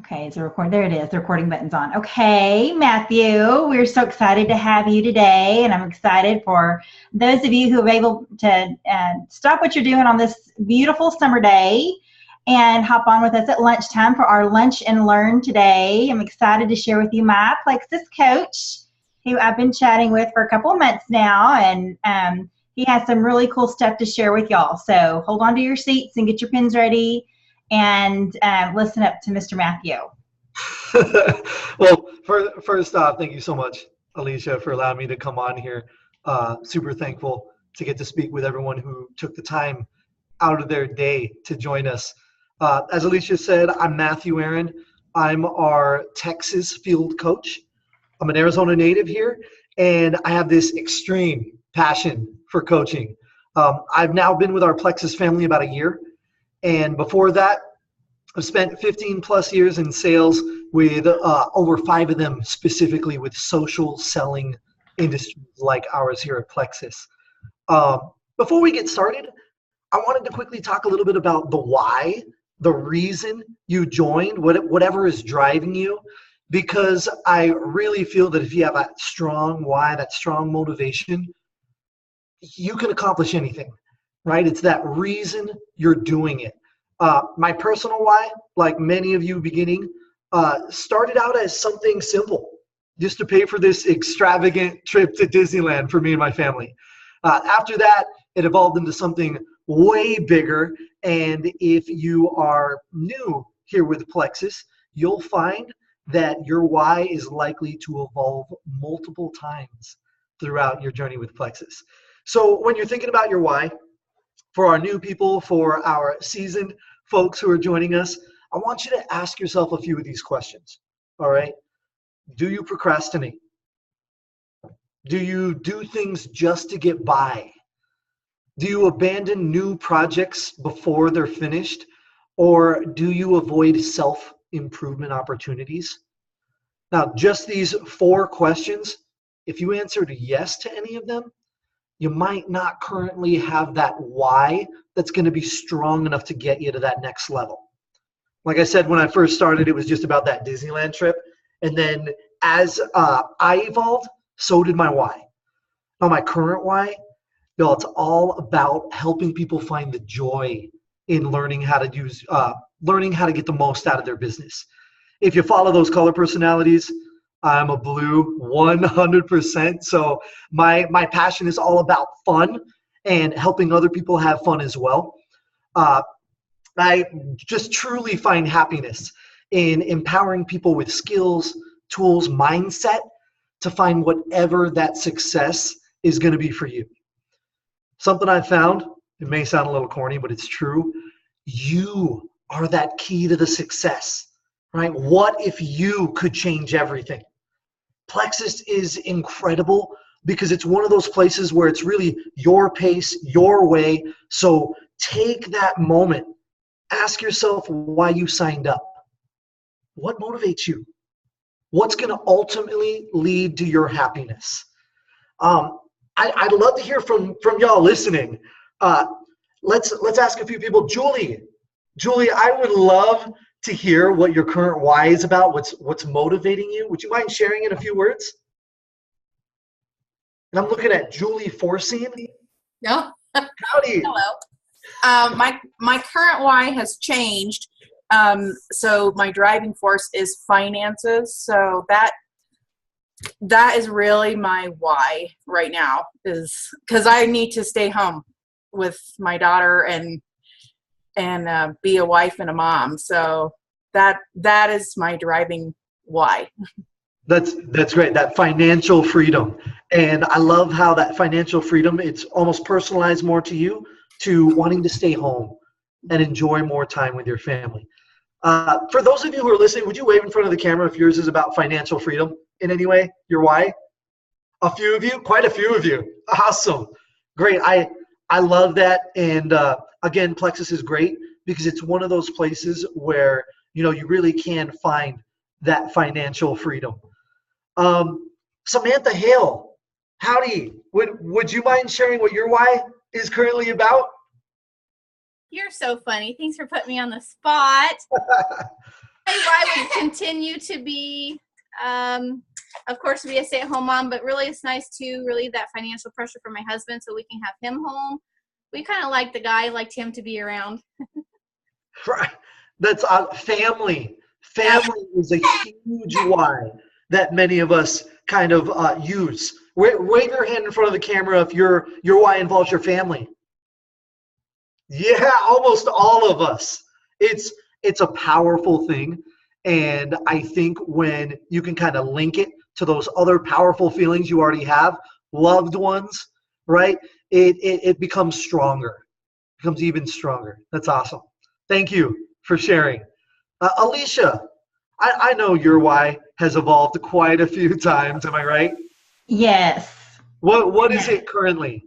Okay, is the recording? There it is. The recording button's on. Okay, Matthew, we're so excited to have you today, and I'm excited for those of you who are able to stop what you're doing on this beautiful summer day and hop on with us at lunchtime for our Lunch and Learn today. I'm excited to share with you my Plexus coach, who I've been chatting with for a couple of months now, and he has some really cool stuff to share with y'all. So hold on to your seats and get your pens ready and listen up to Mr. Matthew. Well, first off, thank you so much, Alicia, for allowing me to come on here. Super thankful to get to speak with everyone who took the time out of their day to join us. As Alicia said, I'm Matthew Aron. I'm our Texas field coach. I'm an Arizona native here, and I have this extreme passion for coaching. I've now been with our Plexus family about a year. And before that, I've spent 15 plus years in sales with over 5 of them specifically with social selling industries like ours here at Plexus. Before we get started, I wanted to quickly talk a little bit about the why, the reason you joined, whatever is driving you, because I really feel that if you have that strong why, that strong motivation, you can accomplish anything. Right? It's that reason you're doing it. My personal why, like many of you beginning, started out as something simple, just to pay for this extravagant trip to Disneyland for me and my family. After that, it evolved into something way bigger. And if you are new here with Plexus, you'll find that your why is likely to evolve multiple times throughout your journey with Plexus. So when you're thinking about your why, for our new people, for our seasoned folks who are joining us, I want you to ask yourself a few of these questions, all right? Do you procrastinate? Do you do things just to get by? Do you abandon new projects before they're finished? Or do you avoid self-improvement opportunities? Now, just these 4 questions, if you answered yes to any of them, you might not currently have that why that's going to be strong enough to get you to that next level. Like I said, when I first started, it was just about that Disneyland trip. And then as I evolved, so did my why. Now, my current why, it's all about helping people find the joy in learning how to get the most out of their business. If you follow those color personalities, I'm a blue 100%. So my passion is all about fun and helping other people have fun as well. I just truly find happiness in empowering people with skills, tools, mindset to find whatever that success is going to be for you. Something I found, it may sound a little corny, but it's true. You are that key to the success, right? What if you could change everything? Plexus is incredible because it's one of those places where it's really your pace, your way. So take that moment. Ask yourself why you signed up. What motivates you? What's going to ultimately lead to your happiness? I'd love to hear from y'all listening. Let's ask a few people. Julie, I would love to hear what your current why is about, what's motivating you. Would you mind sharing in a few words? And I'm looking at Julie Forcine. No. Howdy. Hello. My current why has changed. So my driving force is finances. So that is really my why right now, is because I need to stay home with my daughter and be a wife and a mom. So that is my driving why. That's great. That financial freedom. And I love how that financial freedom, it's almost personalized more to you, to wanting to stay home and enjoy more time with your family. For those of you who are listening, would you wave in front of the camera if yours is about financial freedom in any way? Your why? A few of you? Quite a few of you. Awesome. Great. I love that. And again, Plexus is great because it's one of those places where, you really can find that financial freedom. Samantha Hale, howdy. Would you mind sharing what your why is currently about? You're so funny. Thanks for putting me on the spot. why would continue to be, of course, be a stay-at-home mom, but really it's nice to relieve that financial pressure for my husband so we can have him home. We kind of like the guy, liked him to be around. Right. That's family. Family is a huge why that many of us kind of use. Wave your hand in front of the camera if your why involves your family. Yeah, almost all of us. It's a powerful thing, and I think when you can kind of link it to those other powerful feelings you already have, loved ones, right? It becomes stronger, becomes even stronger. That's awesome. Thank you for sharing. Alicia, I know your why has evolved quite a few times. Am I right? Yes. What is it currently?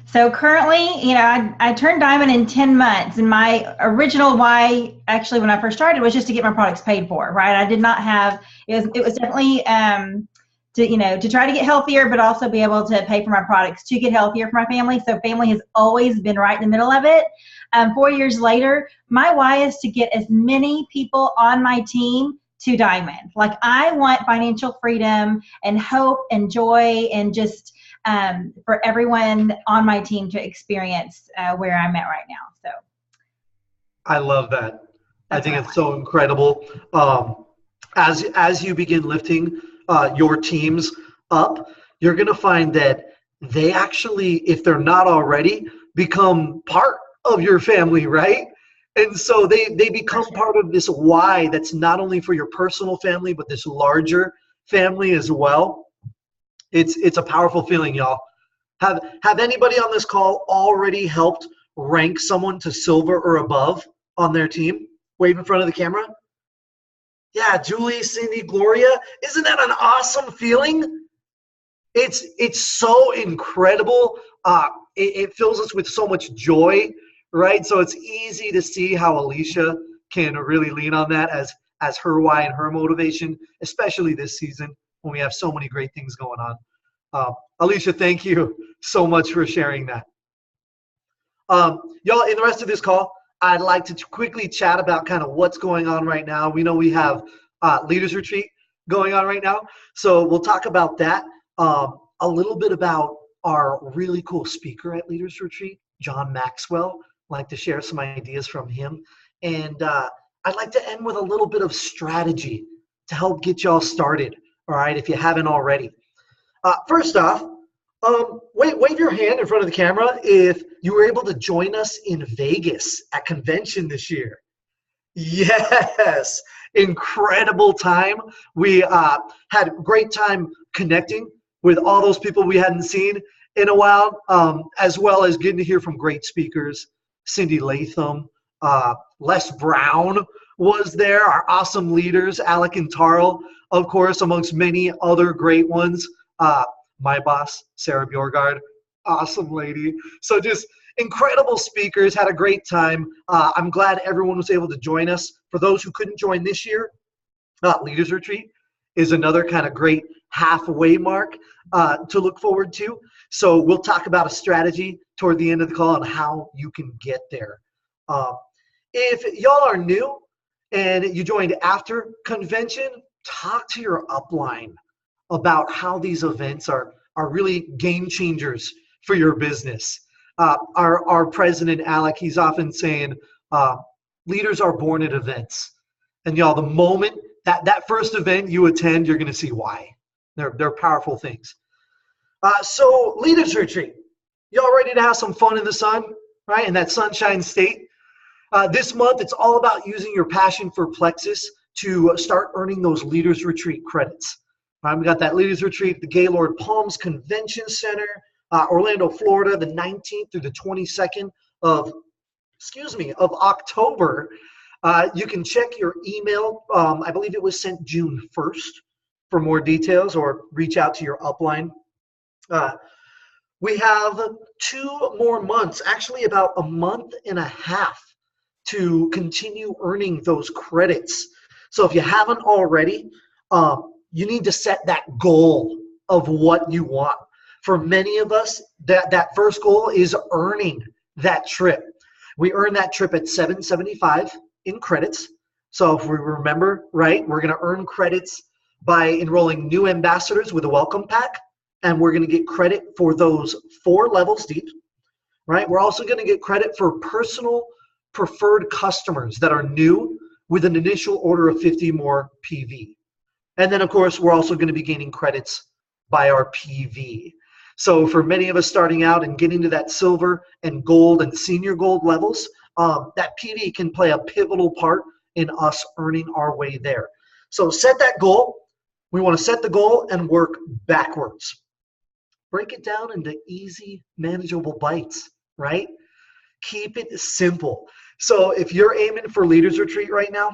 So currently, I turned diamond in 10 months, and my original why, actually, when I first started, was just to get my products paid for, right? I did not have, it was definitely to try to get healthier, but also be able to pay for my products to get healthier for my family. So family has always been right in the middle of it. 4 years later, my why is to get as many people on my team to diamond. Like, I want financial freedom and hope and joy, and just for everyone on my team to experience where I'm at right now. So I love that. I think it's so incredible. As you begin lifting your teams up, you're going to find that they actually, if they're not already, become part of your family, right? And so they become part of this why that's not only for your personal family, but this larger family as well. It's a powerful feeling, y'all. Have anybody on this call already helped rank someone to silver or above on their team? Wave in front of the camera. Yeah, Julie, Cindy, Gloria. Isn't that an awesome feeling? It's so incredible. It fills us with so much joy, right? So it's easy to see how Alicia can really lean on that as her why and her motivation, especially this season when we have so many great things going on. Alicia, thank you so much for sharing that. Y'all, in the rest of this call, I'd like to quickly chat about kind of what's going on right now. We know we have Leaders Retreat going on right now, so we'll talk about that. A little bit about our really cool speaker at Leaders Retreat, John Maxwell. I'd like to share some ideas from him. And I'd like to end with a little bit of strategy to help get y'all started, all right, if you haven't already. First off, wave your hand in front of the camera if you were able to join us in Vegas at convention this year. Yes, incredible time. We had a great time connecting with all those people we hadn't seen in a while, as well as getting to hear from great speakers. Cindy Latham, Les Brown was there, our awesome leaders, Alec and Tarl, of course, amongst many other great ones. My boss, Sarah Bjorgard, awesome lady. So just incredible speakers, had a great time. I'm glad everyone was able to join us. For those who couldn't join this year, Leaders Retreat is another kind of great halfway mark to look forward to. So we'll talk about a strategy toward the end of the call on how you can get there. If y'all are new and you joined after convention, talk to your upline about how these events are really game changers for your business. Our president, Alec, he's often saying, leaders are born at events. And y'all, the moment that first event you attend, you're gonna see why. They're powerful things. So Leaders Retreat, y'all ready to have some fun in the sun, right? In that sunshine state. This month, it's all about using your passion for Plexus to start earning those Leaders Retreat credits. We got that Leaders Retreat at the Gaylord Palms Convention Center, Orlando, Florida, the 19th through the 22nd of October. You can check your email. I believe it was sent June 1st for more details, or reach out to your upline. We have 2 more months, actually about a month and a half, to continue earning those credits. So if you haven't already, you need to set that goal of what you want. For many of us, that first goal is earning that trip. We earn that trip at $775 in credits. So if we remember, right, we're going to earn credits by enrolling new ambassadors with a welcome pack, and we're going to get credit for those 4 levels deep, right? We're also going to get credit for personal preferred customers that are new with an initial order of 50 more PV. And then, of course, we're also going to be gaining credits by our PV. So for many of us starting out and getting to that silver and gold and senior gold levels, that PV can play a pivotal part in us earning our way there. So set that goal. We want to set the goal and work backwards. Break it down into easy, manageable bites, right? Keep it simple. So if you're aiming for Leaders Retreat right now,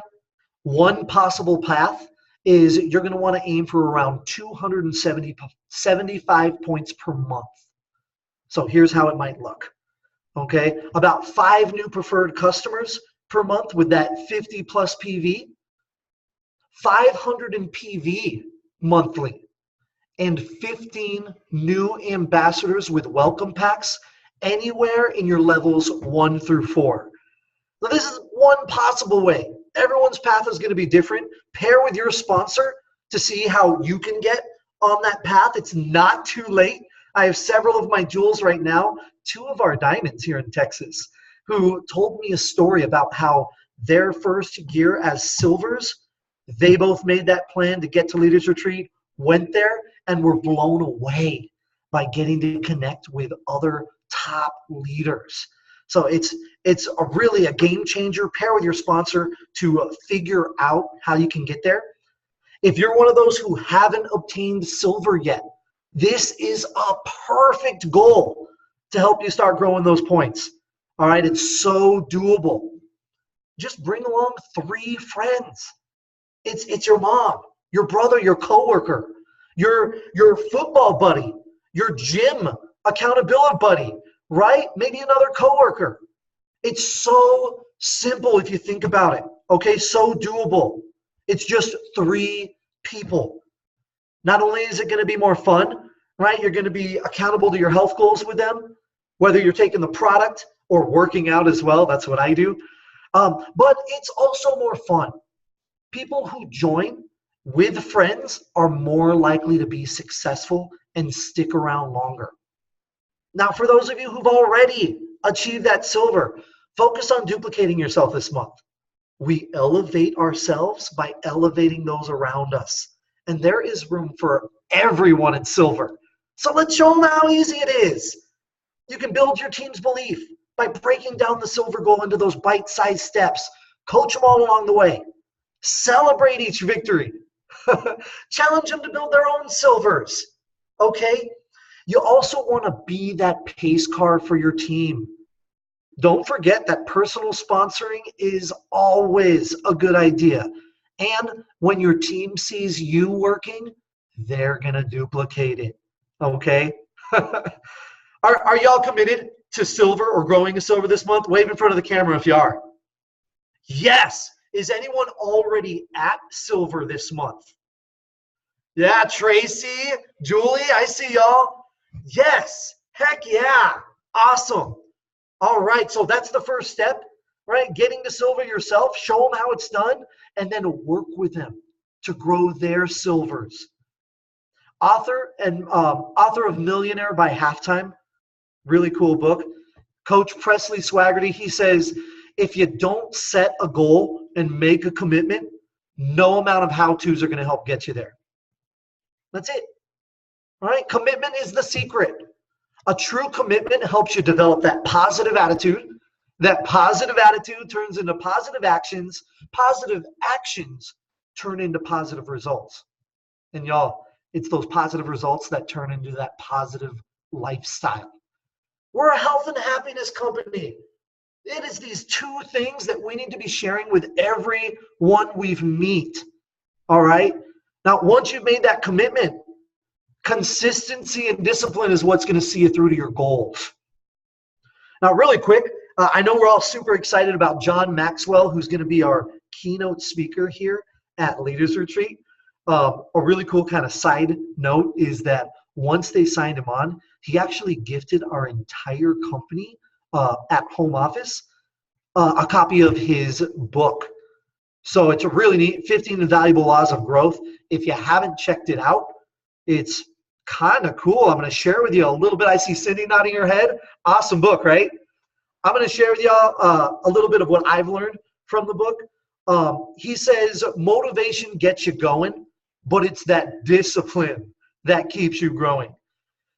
one possible path is you're going to want to aim for around 275 points per month. So here's how it might look. Okay, about 5 new preferred customers per month with that 50 plus PV, 500 in PV monthly, and 15 new ambassadors with welcome packs anywhere in your levels 1 through 4. So this is one possible way. Everyone's path is going to be different. Pair with your sponsor to see how you can get on that path. It's not too late. I have several of my jewels right now, 2 of our diamonds here in Texas, who told me a story about how their first year as silvers, they both made that plan to get to Leaders Retreat, went there, and were blown away by getting to connect with other top leaders. So it's really a game changer. Pair with your sponsor to figure out how you can get there. If you're one of those who haven't obtained silver yet, this is a perfect goal to help you start growing those points. All right, it's so doable. Just bring along 3 friends. It's your mom, your brother, your coworker, your football buddy, your gym accountability buddy, right? Maybe another coworker. It's so simple if you think about it. Okay, so doable. It's just 3 people. Not only is it going to be more fun, right? You're going to be accountable to your health goals with them, whether you're taking the product or working out as well. That's what I do. But it's also more fun. People who join with friends are more likely to be successful and stick around longer. Now, for those of you who've already achieved that silver, focus on duplicating yourself this month. We elevate ourselves by elevating those around us. And there is room for everyone in silver. So let's show them how easy it is. You can build your team's belief by breaking down the silver goal into those bite-sized steps. Coach them all along the way. Celebrate each victory. Challenge them to build their own silvers. Okay? You also want to be that pace car for your team. Don't forget that personal sponsoring is always a good idea. And when your team sees you working, they're going to duplicate it. Okay? Are y'all committed to silver or growing a silver this month? Wave in front of the camera if you are. Yes. Is anyone already at silver this month? Yeah, Tracy, Julie, I see y'all. Yes. Heck yeah. Awesome. All right. So that's the first step, right? Getting to silver yourself. Show them how it's done, and then work with them to grow their silvers. Author of Millionaire by Halftime. Really cool book. Coach Presley Swaggerty, he says, if you don't set a goal and make a commitment, no amount of how-tos are going to help get you there. That's it. All right? Commitment is the secret. A true commitment helps you develop that positive attitude. That positive attitude turns into positive actions. Positive actions turn into positive results. And y'all, it's those positive results that turn into that positive lifestyle. We're a health and happiness company. It is these 2 things that we need to be sharing with everyone we've meet. All right? Now, once you've made that commitment, consistency and discipline is what's going to see you through to your goals. Now, really quick, I know we're all super excited about John Maxwell, who's going to be our keynote speaker here at Leaders Retreat. A really cool kind of side note is that once they signed him on, he actually gifted our entire company at home office a copy of his book. So it's a really neat 15 Invaluable Laws of Growth. If you haven't checked it out, it's kind of cool. I'm going to share with you a little bit. I see Cindy nodding her head. Awesome book, right? I'm going to share with y'all a little bit of what I've learned from the book. He says motivation gets you going, but it's that discipline that keeps you growing.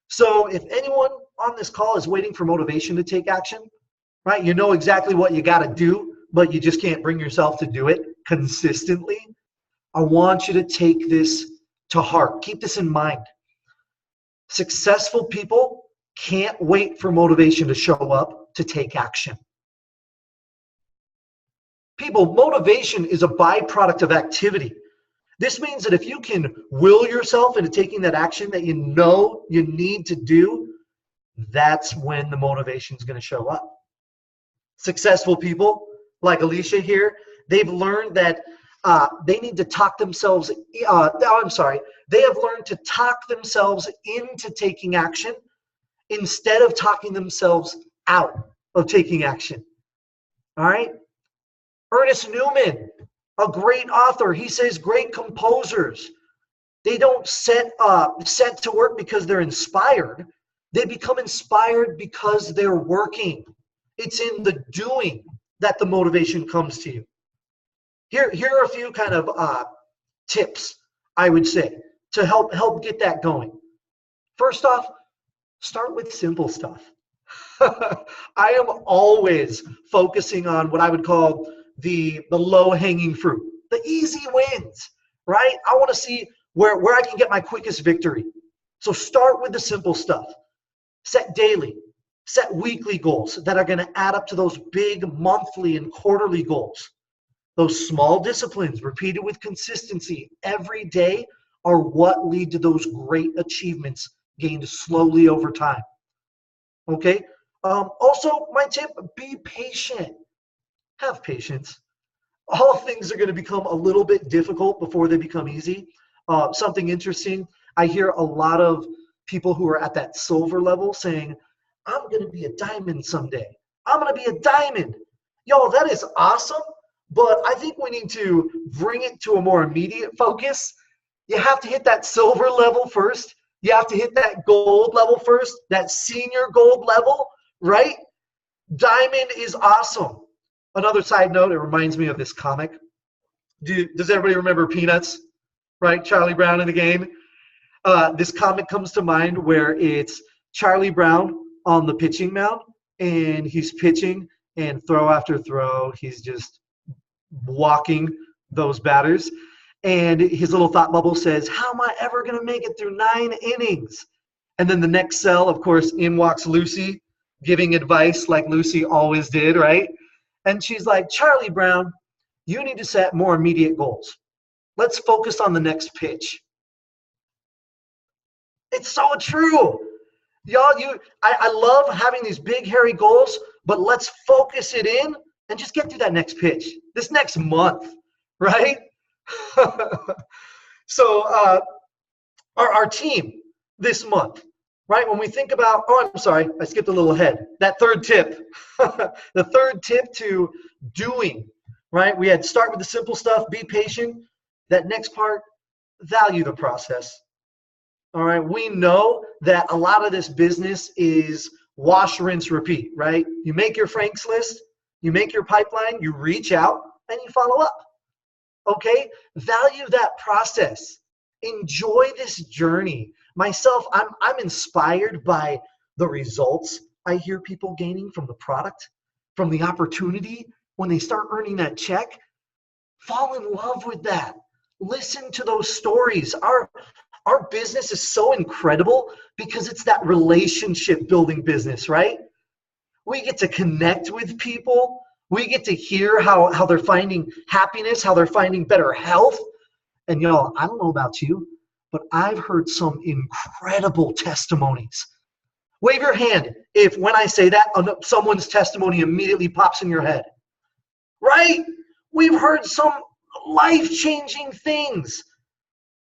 So if anyone on this call is waiting for motivation to take action, right? You know exactly what you got to do, but you just can't bring yourself to do it consistently. I want you to take this to heart. Keep this in mind. Successful people can't wait for motivation to show up to take action. People, motivation is a byproduct of activity. This means that if you can will yourself into taking that action that you know you need to do, that's when the motivation is going to show up. Successful people, like Alicia here, they've learned that they need to talk themselves, they have learned to talk themselves into taking action instead of talking themselves out of taking action. All right? Ernest Newman, a great author, he says great composers, they don't set to work because they're inspired. They become inspired because they're working. It's in the doing that the motivation comes to you. Here are a few kind of tips, I would say, to help get that going. First off, start with simple stuff. I am always focusing on what I would call the low-hanging fruit, the easy wins, right? I want to see where I can get my quickest victory. So start with the simple stuff. Set daily, set weekly goals that are going to add up to those big monthly and quarterly goals. Those small disciplines repeated with consistency every day are what lead to those great achievements gained slowly over time. Okay? Also, my tip, be patient. Have patience. All things are going to become a little bit difficult before they become easy. Something interesting, I hear a lot of people who are at that silver level saying, I'm going to be a diamond someday. I'm going to be a diamond. Yo, that is awesome, but I think we need to bring it to a more immediate focus. You have to hit that silver level first. You have to hit that gold level first, that senior gold level, right? Diamond is awesome. Another side note, it reminds me of this comic. Does everybody remember Peanuts? Right? Charlie Brown in the game. This comic comes to mind where it's Charlie Brown on the pitching mound, and he's pitching, and throw after throw, he's just walking those batters. And his little thought bubble says, how am I ever going to make it through 9 innings? And then the next cell, of course, in walks Lucy, giving advice like Lucy always did, right? And she's like, Charlie Brown, you need to set more immediate goals. Let's focus on the next pitch. It's so true. Y'all, I love having these big, hairy goals, but let's focus it in and just get through that next pitch, this next month, right? So our team this month, right? When we think about, oh, I'm sorry, I skipped a little ahead. That third tip, the third tip to doing, right? We had start with the simple stuff, be patient. That next part, value the process. All right, we know that a lot of this business is wash, rinse, repeat, right? You make your Frank's list, you make your pipeline, you reach out, and you follow up. Okay, value that process. Enjoy this journey. Myself, I'm inspired by the results I hear people gaining from the product, from the opportunity when they start earning that check. Fall in love with that. Listen to those stories. Our business is so incredible because it's that relationship building business, right? We get to connect with people. We get to hear how they're finding happiness, how they're finding better health. And y'all, I don't know about you, but I've heard some incredible testimonies. Wave your hand if when I say that, someone's testimony immediately pops in your head. Right? We've heard some life-changing things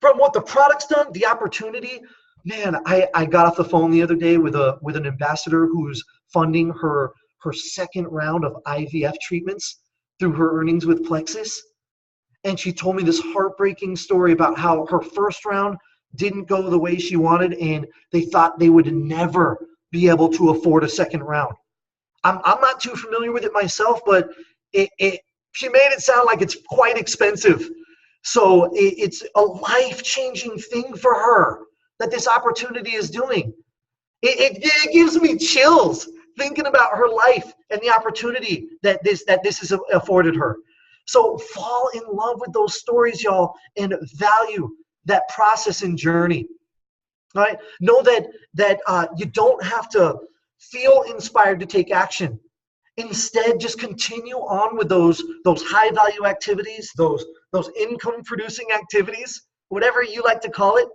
from what the product's done, the opportunity. Man, I got off the phone the other day with an ambassador who's funding her second round of IVF treatments through her earnings with Plexus. and she told me this heartbreaking story about how her first round didn't go the way she wanted, and they thought they would never be able to afford a second round. I'm not too familiar with it myself, but she made it sound like it's quite expensive. So it's a life-changing thing for her that this opportunity is doing. It gives me chills thinking about her life and the opportunity that this has afforded her. So fall in love with those stories, y'all, and value that process and journey. All right? Know that you don't have to feel inspired to take action. Instead, just continue on with those high value activities, those income producing activities, whatever you like to call it,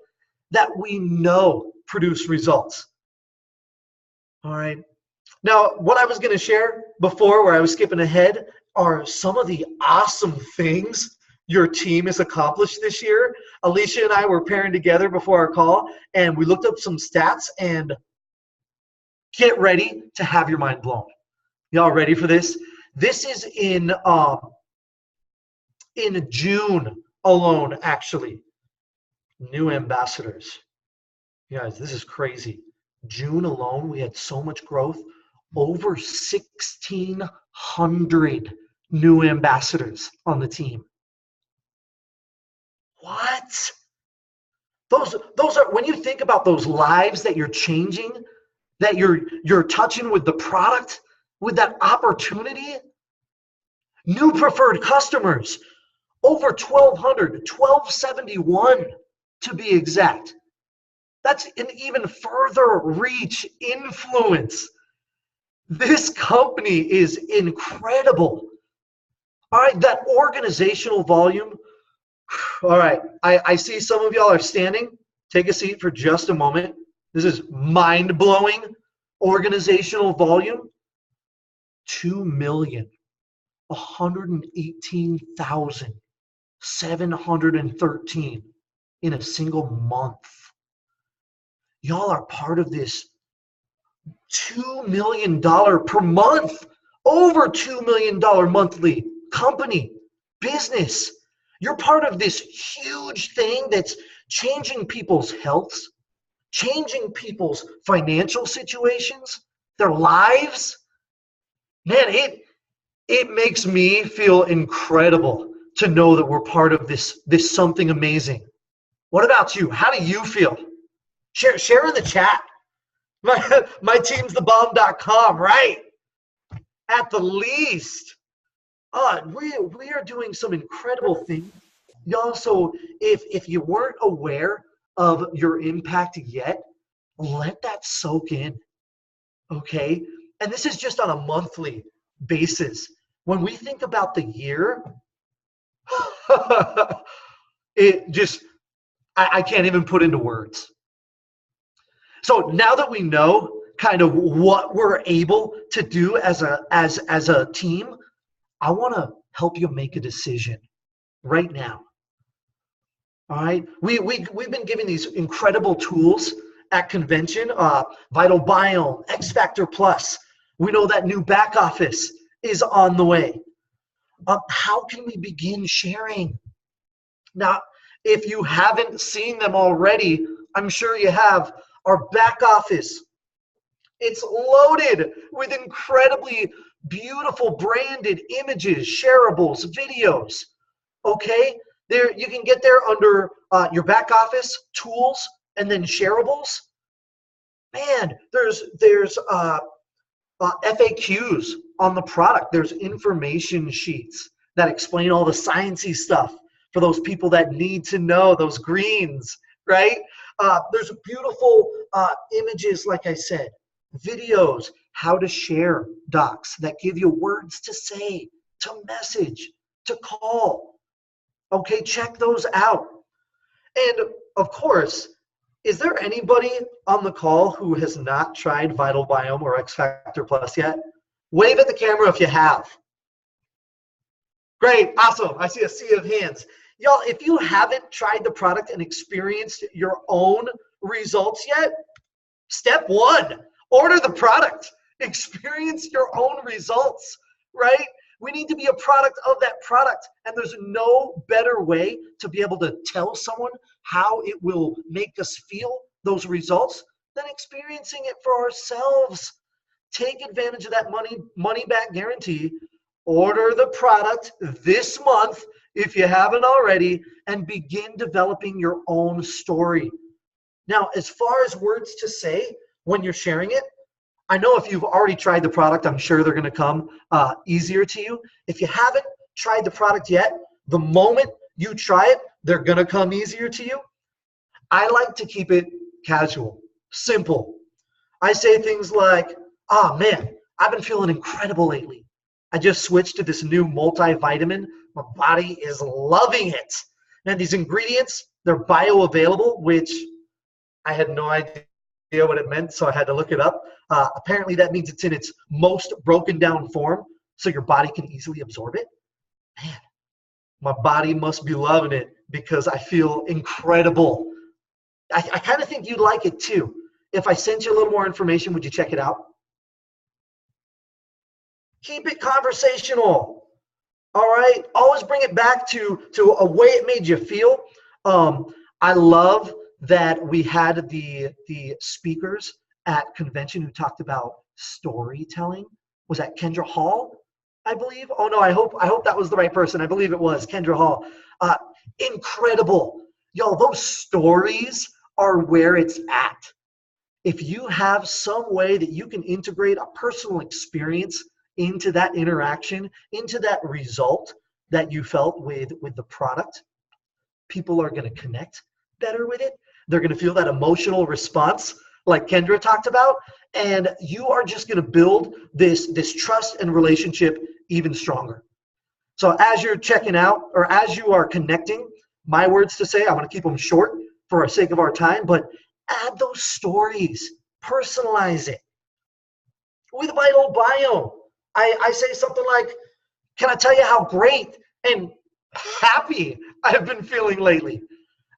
that we know produce results. All right. Now, what I was going to share before, where I was skipping ahead, are some of the awesome things your team has accomplished this year. Alicia and I were pairing together before our call, and we looked up some stats, and get ready to have your mind blown. Y'all ready for this? This is in June alone, actually. New ambassadors. You guys, this is crazy. June alone, we had so much growth. Over 1,600 new ambassadors on the team. What? Those are, when you think about those lives that you're changing, that you're touching with the product, with that opportunity. New preferred customers, over 1,200, 1,271 to be exact. That's an even further reach, influence. This company is incredible. All right, that organizational volume. All right, I see some of y'all are standing. Take a seat for just a moment. This is mind-blowing organizational volume. 2,118,713 in a single month. Y'all are part of this $2 million per month, over $2 million monthly company, business. You're part of this huge thing that's changing people's healths, changing people's financial situations, their lives. Man, it makes me feel incredible to know that we're part of this something amazing. What about you? How do you feel? Share in the chat. My team's thebomb.com, right? At the least. We are doing some incredible things. Y'all, so if you weren't aware of your impact yet, let that soak in. Okay? And this is just on a monthly basis. When we think about the year, it just, I can't even put into words. So now that we know kind of what we're able to do as a team, I want to help you make a decision right now. All right, we've been giving these incredible tools at convention, Vital Biome, X Factor Plus. We know that new back office is on the way. How can we begin sharing? Now, if you haven't seen them already, I'm sure you have. Our back office, it's loaded with incredibly beautiful branded images, shareables, videos. Okay, there you can get there under your back office tools and then shareables. Man, there's FAQs on the product. There's information sheets that explain all the sciencey stuff for those people that need to know, those greens, right? There's beautiful images, like I said, videos, how to share docs that give you words to say, to message, to call. Okay, check those out. And of course, is there anybody on the call who has not tried Vital Biome or X Factor Plus yet? Wave at the camera if you have. Great, awesome. I see a sea of hands. Y'all, if you haven't tried the product and experienced your own results yet, step one, order the product. Experience your own results, right? We need to be a product of that product. And there's no better way to be able to tell someone how it will make us feel, those results, than experiencing it for ourselves. Take advantage of that money back guarantee. Order the product this month if you haven't already, and begin developing your own story. Now, as far as words to say when you're sharing it, I know if you've already tried the product, I'm sure they're going to come easier to you. If you haven't tried the product yet, the moment you try it, they're going to come easier to you. I like to keep it casual, simple. I say things like, oh man, I've been feeling incredible lately. I just switched to this new multivitamin. My body is loving it. And these ingredients, they're bioavailable, which I had no idea what it meant, so I had to look it up. Apparently that means it's in its most broken down form, so your body can easily absorb it. Man, my body must be loving it because I feel incredible. I kind of think you'd like it too. If I sent you a little more information, would you check it out? Keep it conversational. All right. Always bring it back to a way it made you feel. I love that we had the speakers at convention who talked about storytelling. Was that Kendra Hall, I believe? Oh no, I hope that was the right person. I believe it was Kendra Hall. Incredible. Yo, those stories are where it's at. If you have some way that you can integrate a personal experience into that interaction, into that result that you felt with the product, people are going to connect better with it. They're going to feel that emotional response like Kendra talked about, and you are just going to build this trust and relationship even stronger. So as you're checking out, or as you are connecting, my words to say, I'm going to keep them short for the sake of our time, but add those stories, personalize it. With Vital Biome, I say something like, can I tell you how great and happy I've been feeling lately?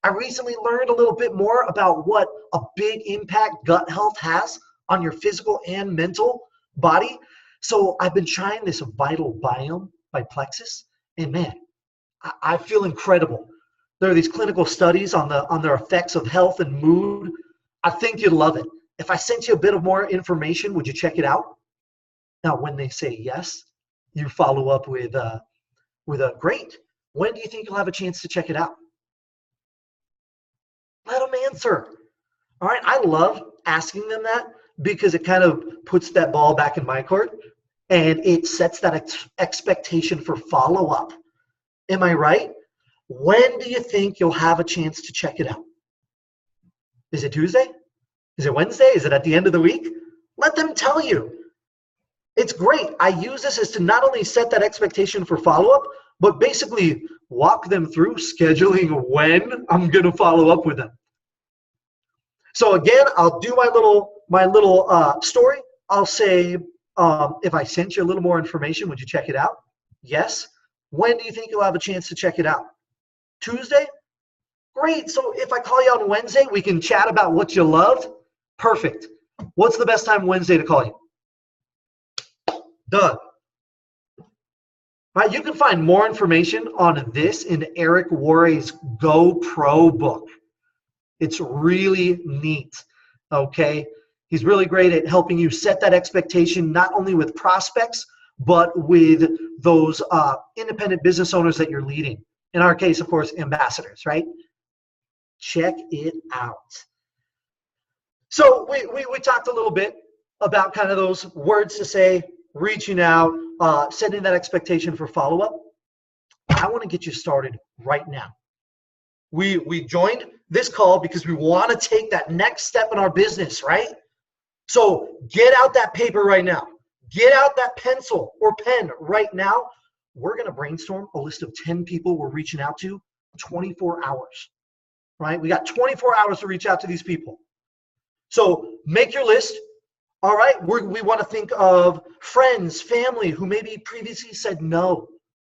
I recently learned a little bit more about what a big impact gut health has on your physical and mental body. So I've been trying this Vital Biome by Plexus, and man, I feel incredible. There are these clinical studies on their effects of health and mood. I think you'd love it. If I sent you a bit of more information, would you check it out? Now, when they say yes, you follow up with a great. When do you think you'll have a chance to check it out? Let them answer. All right. I love asking them that because it kind of puts that ball back in my court and it sets that expectation for follow-up. Am I right? When do you think you'll have a chance to check it out? Is it Tuesday? Is it Wednesday? Is it at the end of the week? Let them tell you. It's great. I use this as to not only set that expectation for follow-up, but basically walk them through scheduling when I'm going to follow up with them. So again, I'll do my little story. I'll say, if I sent you a little more information, would you check it out? Yes. When do you think you'll have a chance to check it out? Tuesday? Great. So if I call you on Wednesday, we can chat about what you loved. Perfect. What's the best time Wednesday to call you? Done. All right, you can find more information on this in Eric Worre's Go Pro book. It's really neat, okay? He's really great at helping you set that expectation not only with prospects, but with those independent business owners that you're leading. In our case, of course, ambassadors, right? Check it out. So we talked a little bit about kind of those words to say, reaching out, setting that expectation for follow-up. I want to get you started right now. We joined this call because we want to take that next step in our business, right? So get out that paper right now. Get out that pencil or pen right now. We're going to brainstorm a list of 10 people we're reaching out to 24 hours, right? We got 24 hours to reach out to these people. So make your list. All right, we want to think of friends, family who maybe previously said no.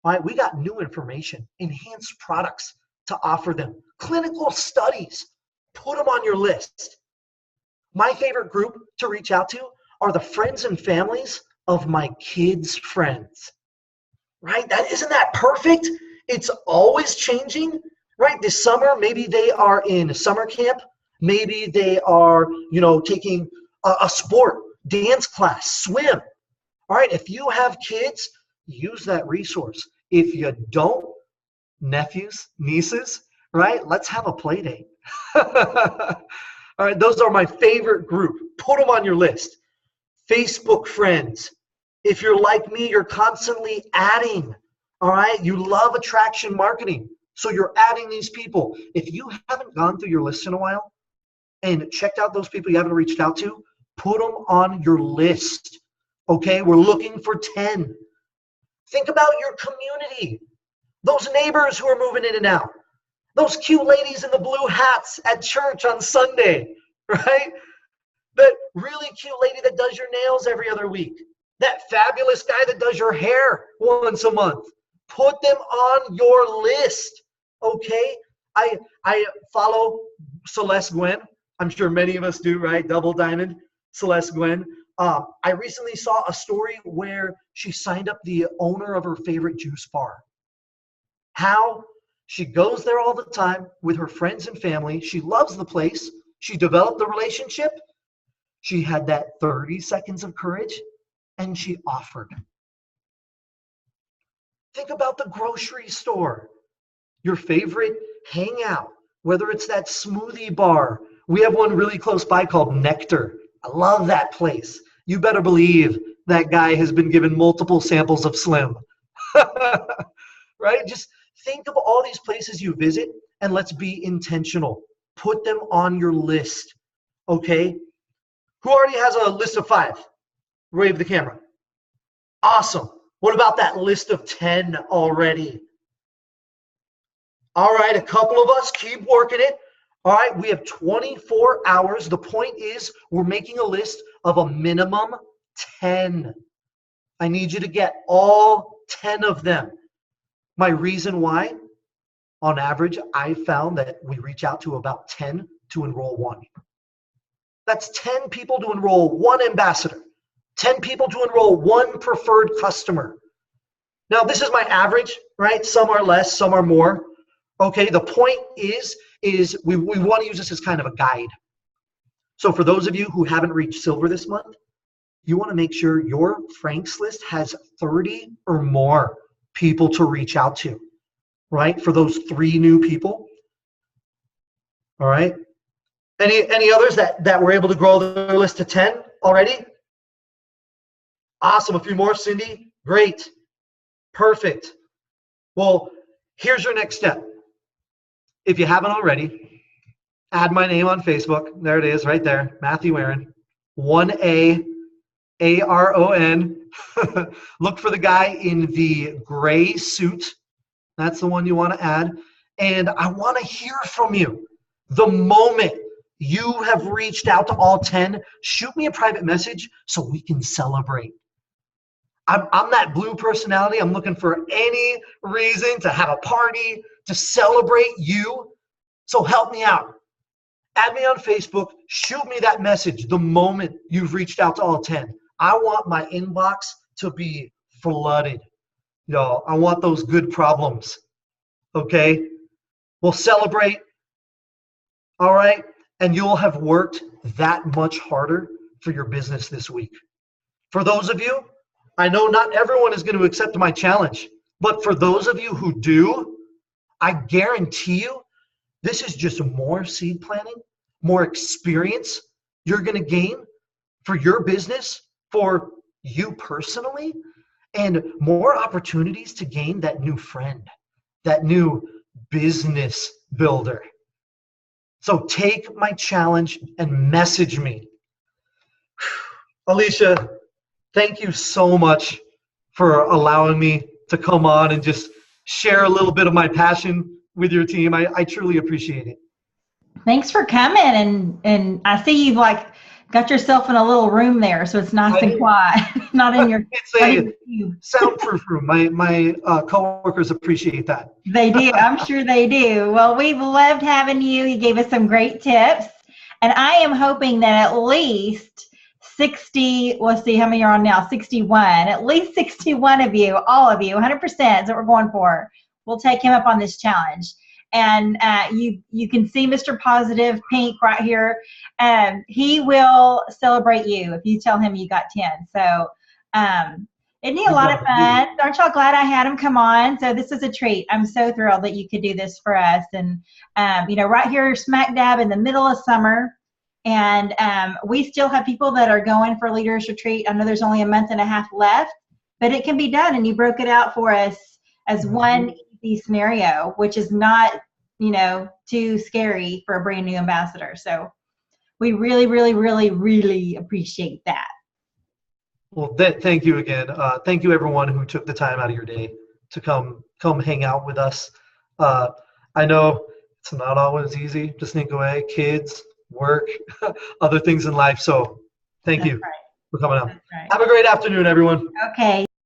All right, we got new information, enhanced products to offer them, clinical studies, put them on your list. My favorite group to reach out to are the friends and families of my kids' friends. right? Isn't that perfect? It's always changing, right? This summer, maybe they are in summer camp. Maybe they are, taking a sport, dance class, swim. All right, if you have kids, use that resource. If you don't, nephews, nieces, right? Let's have a play date. All right, those are my favorite group. Put them on your list. Facebook friends. If you're like me, you're constantly adding. All right, you love attraction marketing. So you're adding these people. If you haven't gone through your list in a while and checked out those people you haven't reached out to, put them on your list. Okay, we're looking for 10. Think about your community. Those neighbors who are moving in and out. Those cute ladies in the blue hats at church on Sunday, right? That really cute lady that does your nails every other week. That fabulous guy that does your hair once a month. Put them on your list, okay? I follow Celeste Gwen. I'm sure many of us do, right? Double Diamond, Celeste Gwen. I recently saw a story where she signed up the owner of her favorite juice bar. How? She goes there all the time with her friends and family. She loves the place. She developed the relationship. She had that 30 seconds of courage, and she offered. Think about the grocery store, your favorite hangout, whether it's that smoothie bar. We have one really close by called Nectar. I love that place. You better believe that guy has been given multiple samples of Slim. Right? Just think of all these places you visit and let's be intentional. Put them on your list. Okay? Who already has a list of 5? Wave the camera. Awesome. What about that list of 10 already? All right, a couple of us keep working it. All right, we have 24 hours. The point is we're making a list of a minimum 10. I need you to get all 10 of them. My reason why, on average, I found that we reach out to about 10 to enroll 1. That's 10 people to enroll 1 ambassador. 10 people to enroll 1 preferred customer. Now, this is my average, right? Some are less, some are more. Okay, the point is we want to use this as kind of a guide. So for those of you who haven't reached silver this month, you want to make sure your Franks list has 30 or more people to reach out to, right? For those 3 new people. All right. Any others that were able to grow their list to 10 already? Awesome. A few more, Cindy. Great. Perfect. Well, here's your next step. If you haven't already, add my name on Facebook. There it is right there. Matthew Aron. 1A Aron. Look for the guy in the gray suit. That's the one you want to add. And I want to hear from you. The moment you have reached out to all 10, shoot me a private message so we can celebrate. I'm that blue personality. I'm looking for any reason to have a party, to celebrate you. So help me out. Add me on Facebook. Shoot me that message the moment you've reached out to all 10. I want my inbox to be flooded. Y'all, I want those good problems. Okay? We'll celebrate. All right? And you'll have worked that much harder for your business this week. For those of you, I know not everyone is going to accept my challenge, but for those of you who do, I guarantee you, this is just more seed planting, more experience you're going to gain for your business, for you personally, and more opportunities to gain that new friend, that new business builder. So take my challenge and message me. Alicia, thank you so much for allowing me to come on and just share a little bit of my passion with your team. I truly appreciate it. Thanks for coming, and I see you've got yourself in a little room there, so it's nice and quiet. Not in your. It's a soundproof room. My coworkers appreciate that. They do. I'm sure they do. Well, we've loved having you. You gave us some great tips, and I am hoping that at least 60, let's see how many are on now, 61, at least 61 of you, all of you, 100% is what we're going for. We'll take him up on this challenge. And you can see Mr. Positive Pink right here. He will celebrate you if you tell him you got 10. So isn't he a lot of fun? Aren't y'all glad I had him come on? So this is a treat. I'm so thrilled that you could do this for us. And, right here, smack dab in the middle of summer. And we still have people that are going for Leaders Retreat. I know there's only a month and a half left, but it can be done. And you broke it out for us as one easy scenario, which is not, too scary for a brand new ambassador. So we really, really, really, really appreciate that. Well, thank you again. Thank you everyone who took the time out of your day to come hang out with us. I know it's not always easy to sneak away, kids, work, other things in life. So thank you for coming out. Right. Have a great afternoon, everyone. Okay.